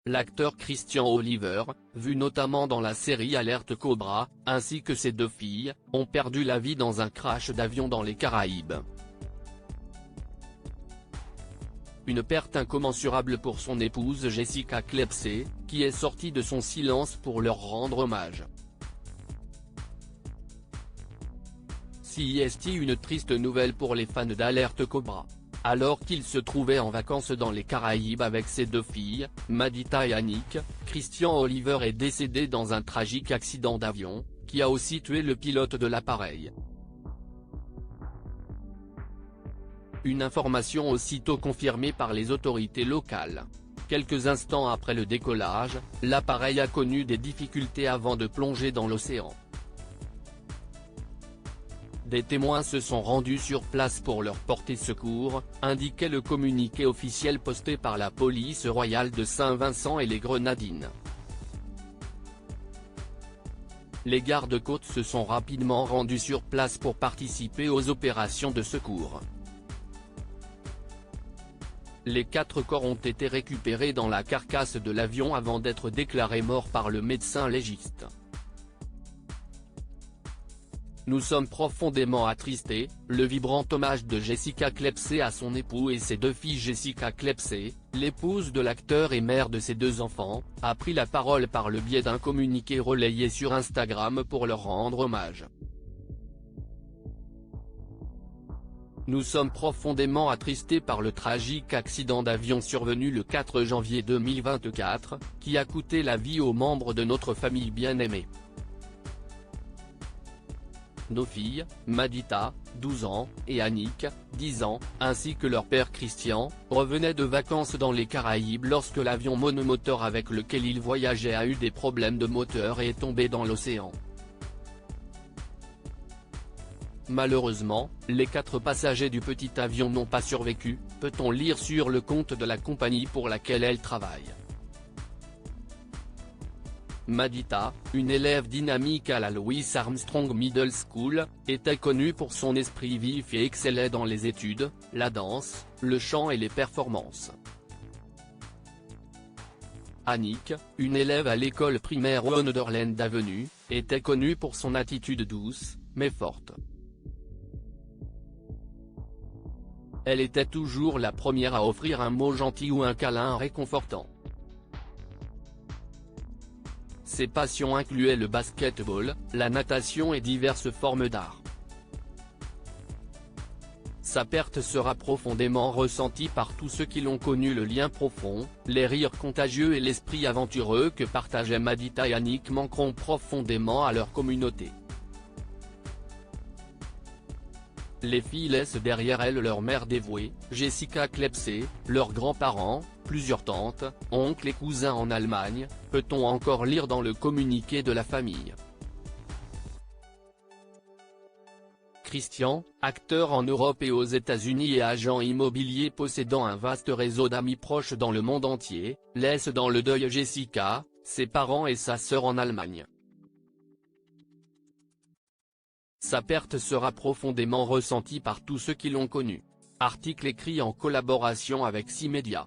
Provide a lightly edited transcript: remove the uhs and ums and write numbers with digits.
l'acteur Christian Oliver, vu notamment dans la série Alerte Cobra, ainsi que ses 2 filles, ont perdu la vie dans un crash d'avion dans les Caraïbes. Une perte incommensurable pour son épouse Jessica Klepsey, qui est sortie de son silence pour leur rendre hommage. C'est une triste nouvelle pour les fans d'Alerte Cobra. Alors qu'il se trouvait en vacances dans les Caraïbes avec ses 2 filles, Madita et Annick, Christian Oliver est décédé dans un tragique accident d'avion, qui a aussi tué le pilote de l'appareil. Une information aussitôt confirmée par les autorités locales. Quelques instants après le décollage, l'appareil a connu des difficultés avant de plonger dans l'océan. Des témoins se sont rendus sur place pour leur porter secours, indiquait le communiqué officiel posté par la police royale de Saint-Vincent et les Grenadines. Les gardes-côtes se sont rapidement rendus sur place pour participer aux opérations de secours. Les 4 corps ont été récupérés dans la carcasse de l'avion avant d'être déclarés morts par le médecin légiste. Nous sommes profondément attristés, le vibrant hommage de Jessica Klepsey à son époux et ses 2 filles. Jessica Klepsey, l'épouse de l'acteur et mère de ses 2 enfants, a pris la parole par le biais d'un communiqué relayé sur Instagram pour leur rendre hommage. Nous sommes profondément attristés par le tragique accident d'avion survenu le 4 janvier 2024, qui a coûté la vie aux membres de notre famille bien-aimée. Nos filles, Madita, 12 ans, et Annick, 10 ans, ainsi que leur père Christian, revenaient de vacances dans les Caraïbes lorsque l'avion monomoteur avec lequel ils voyageaient a eu des problèmes de moteur et est tombé dans l'océan. Malheureusement, les 4 passagers du petit avion n'ont pas survécu, peut-on lire sur le compte de la compagnie pour laquelle elle travaille. Madita, une élève dynamique à la Louis Armstrong Middle School, était connue pour son esprit vif et excellait dans les études, la danse, le chant et les performances. Annick, une élève à l'école primaire Wonderland Avenue, était connue pour son attitude douce, mais forte. Elle était toujours la première à offrir un mot gentil ou un câlin réconfortant. Ses passions incluaient le basket-ball, la natation et diverses formes d'art. Sa perte sera profondément ressentie par tous ceux qui l'ont connu. Le lien profond, les rires contagieux et l'esprit aventureux que partageaient Madita et Annick manqueront profondément à leur communauté. Les filles laissent derrière elles leur mère dévouée, Jessica Klepsey, leurs grands-parents, plusieurs tantes, oncles et cousins en Allemagne, peut-on encore lire dans le communiqué de la famille. Christian, acteur en Europe et aux États-Unis et agent immobilier possédant un vaste réseau d'amis proches dans le monde entier, laisse dans le deuil Jessica, ses parents et sa sœur en Allemagne. Sa perte sera profondément ressentie par tous ceux qui l'ont connu. Article écrit en collaboration avec 6 médias.